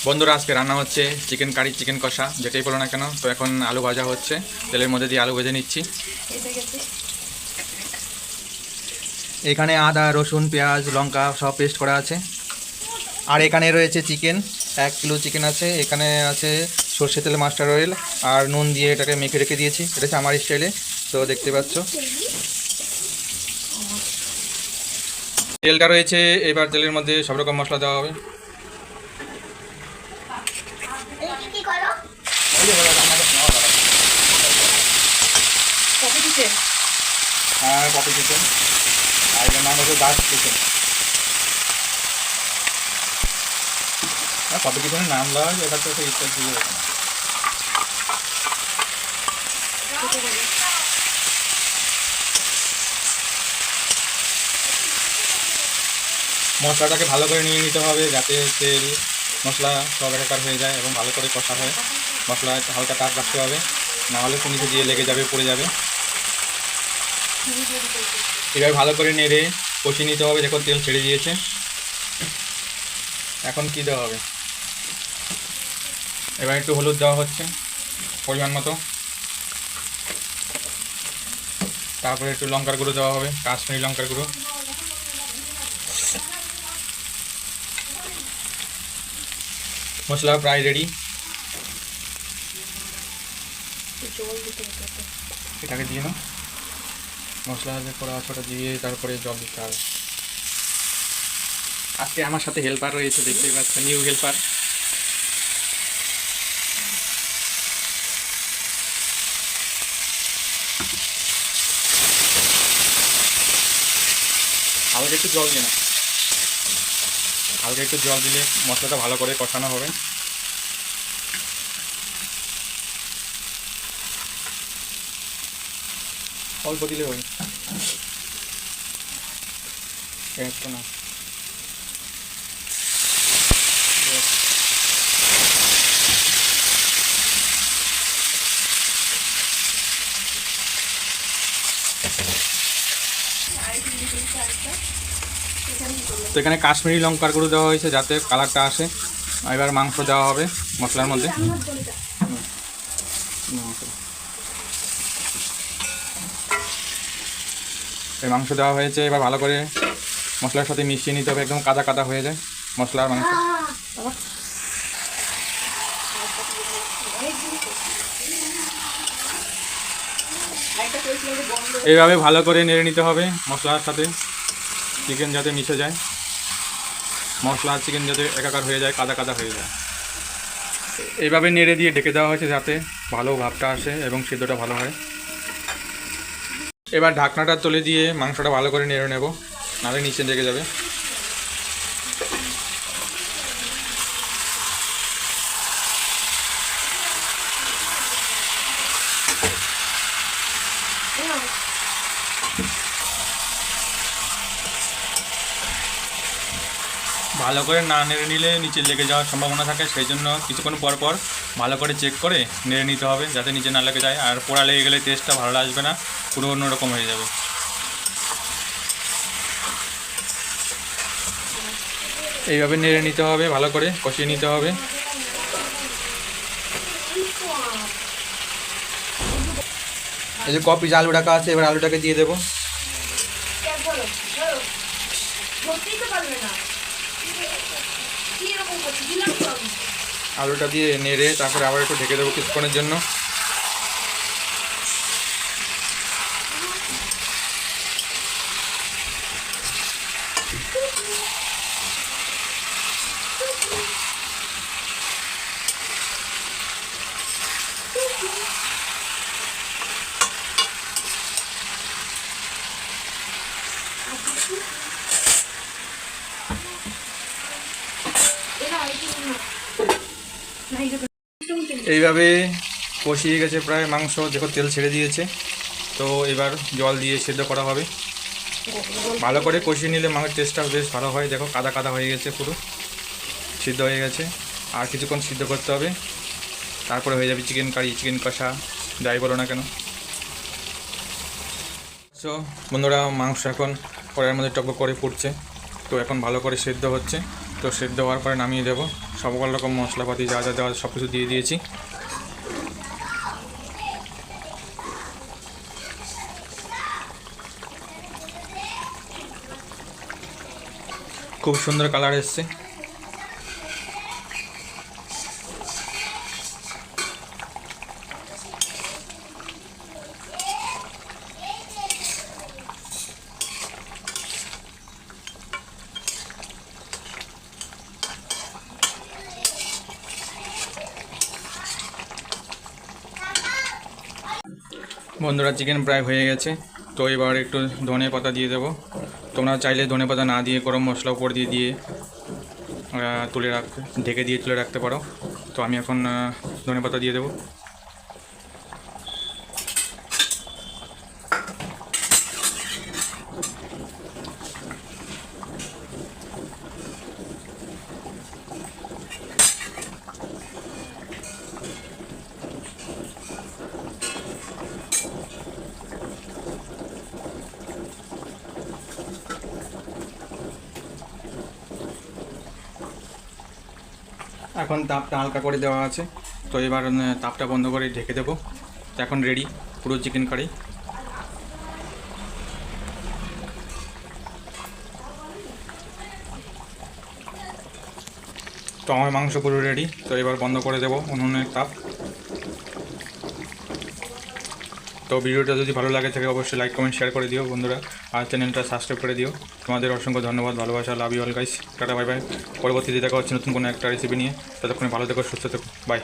বন্ধুরা আজকে রান্না হচ্ছে চিকেন কারি, চিকেন কষা, যেটাই বলো না কেন। তো এখন আলু ভাজা হচ্ছে, তেলের মধ্যে দিয়ে আলু ভেজে নিচ্ছি। এখানে আদা, রসুন, পেঁয়াজ, লঙ্কা সব পেস্ট করা আছে। আর এখানে রয়েছে চিকেন, 1 কিলো চিকেন আছে। এখানে আছে সর্ষে তেল, মাস্টার অয়েল আর নুন দিয়ে এটাকে মেখে রেখে দিয়েছি। এটা হচ্ছে আমার স্টাইলে, তো দেখতে পাচ্ছ। তেলটা রয়েছে, এবার তেলের মধ্যে সব রকম মশলা দেওয়া হবে। হ্যাঁ, কপি চিকেন, আর এর নাম হচ্ছে ডার্ক চিকেন। কপি চিকেনের নাম দেওয়া হয়, এটা তো ইচ্ছা দিয়ে রকম। মশলাটাকে ভালো করে নিয়ে নিতে হবে, যাতে তেল মশলা সব একাকার হয়ে যায় এবং ভালো করে কষা হয়। মশলা হালকা তাপ রাখতে হবে, নাহলে নিচে দিয়ে লেগে যাবে, পড়ে যাবে। এবার ভালো করে নেড়ে কষিয়ে নিতে হবে। দেখো তেল ছেড়ে দিয়েছে। এখন কি দেওয়া হবে? এবার একটু হলুদ দেওয়া হচ্ছে পরিমাণ মতো। তারপরে একটু লঙ্কার গুঁড়ো দেওয়া হবে, কাশ্মীরি লঙ্কার গুঁড়ো। মশলা প্রায় রেডি। এটাকে দিয়ে নাও, মশলা যে করা আছে ওটা দিয়ে তারপরে জল দিতে হবে। আজকে আমার সাথে হেল্পার রয়েছে, দেখতেই পাচ্ছ, নিউ হেল্পার। হালকা একটু জল দিয়ে না, হালকা একটু জল দিলে মশলাটা ভালো করে কষানো হবে। অল্প দিলে হয়, একটু না। তো এখানে কাশ্মীরি লঙ্কার গুঁড়ো দেওয়া হয়েছে যাতে কালারটা আসে। এবার মাংস দেওয়া হবে মশলার মধ্যে। এই মাংস দেওয়া হয়েছে, এবার ভালো করে মশলার সাথে মিশিয়ে নিতে হবে, একদম কাদা কাদা হয়ে যায় মশলার মাংস। এইভাবে ভালো করে নেড়ে নিতে হবে মশলার সাথে, চিকেন যাতে মিশে যায়, মশলা আর চিকেন যাতে একাকার হয়ে যায়, কাদা কাদা হয়ে যায়। এইভাবে নেড়ে দিয়ে ঢেকে দেওয়া হয়েছে যাতে ভালো ভাবটা আসে এবং সিদ্ধটা ভালো হয়। এবার ঢাকনাটা তুলে দিয়ে মাংসটা ভালো করে নেড়ে নেব, নাহলে নিচে লেগে যাবে। ভালো করে না নেড়ে নিলে নিচে লেগে যাওয়ার সম্ভাবনা থাকে, সেই জন্য কিছুক্ষণ পর পর ভালো করে চেক করে নেড়ে নিতে হবে যাতে নিচে না লেগে যায়। আর পোড়া লেগে গেলে টেস্টটা ভালো আসবে না, পুরো অন্যরকম হয়ে যাবে। এইভাবে নেড়ে নিতে হবে, ভালো করে কষিয়ে নিতে হবে। এই যে কপি আলু রাখা আছে, এবার আলুটাকে দিয়ে দেবো। আলুটা দিয়ে নেড়ে তারপরে আবার একটু ঢেকে দেবো কিছুক্ষণের জন্য। এইভাবে কষিয়ে গেছে প্রায় মাংস, দেখো তেল ছেড়ে দিয়েছে। তো এবার জল দিয়ে সেদ্ধ করা হবে। ভালো করে কষিয়ে নিলে মাংসের টেস্টটা বেশ ভালো হয়। দেখো কাদা কাদা হয়ে গেছে, পুরো সিদ্ধ হয়ে গেছে। আর কিছুক্ষণ সিদ্ধ করতে হবে, তারপরে হয়ে যাবে চিকেন কারি, চিকেন কষা, যাই বলো না কেন। সো বন্ধুরা, মাংস এখন কড়াইয়ের মধ্যে টকবক করে ফুটছে, তো এখন ভালো করে সেদ্ধ হচ্ছে। তো সেদ্ধ হওয়ার পরে নামিয়ে দেবো। সকল রকম মশলাপাতি যা যা দেওয়া সব কিছু দিয়ে দিয়েছি। খুব সুন্দর কালার এসছে। বন্ধুরা চিকেন প্রায় হয়ে গেছে। তো এবার একটু ধনে পাতা দিয়ে দেবো। তোমরা চাইলে ধনে পাতা না দিয়ে গরম মশলা উপর দিয়ে দিয়ে ঢেকে দিয়ে তুলে রাখতে পারো। তো আমি এখন ধনে পাতা দিয়ে দেবো। এখন তাপটা হালকা করে দেওয়া আছে। তো এবার তাপটা বন্ধ করে ঢেকে দেবো। তো এখন রেডি পুরো চিকেন কারি। তো আমার মাংস পুরো রেডি। তো এবার বন্ধ করে দেবো উনুনের তাপ। তো ভিডিওটা যদি ভালো লাগে থাকে অবশ্যই লাইক কমেন্ট শেয়ার করে দিও বন্ধুরা, আর চ্যানেলটা সাবস্ক্রাইব করে দিও। তোমাদের অসংখ্য ধন্যবাদ, ভালোবাসা, love you all guys. Tata bye bye. পরবর্তীতে দেখা হচ্ছে নতুন কোনো একটা রেসিপি নিয়ে। ততক্ষণে ভালো থেকো, সুস্থ থেকো, বাই।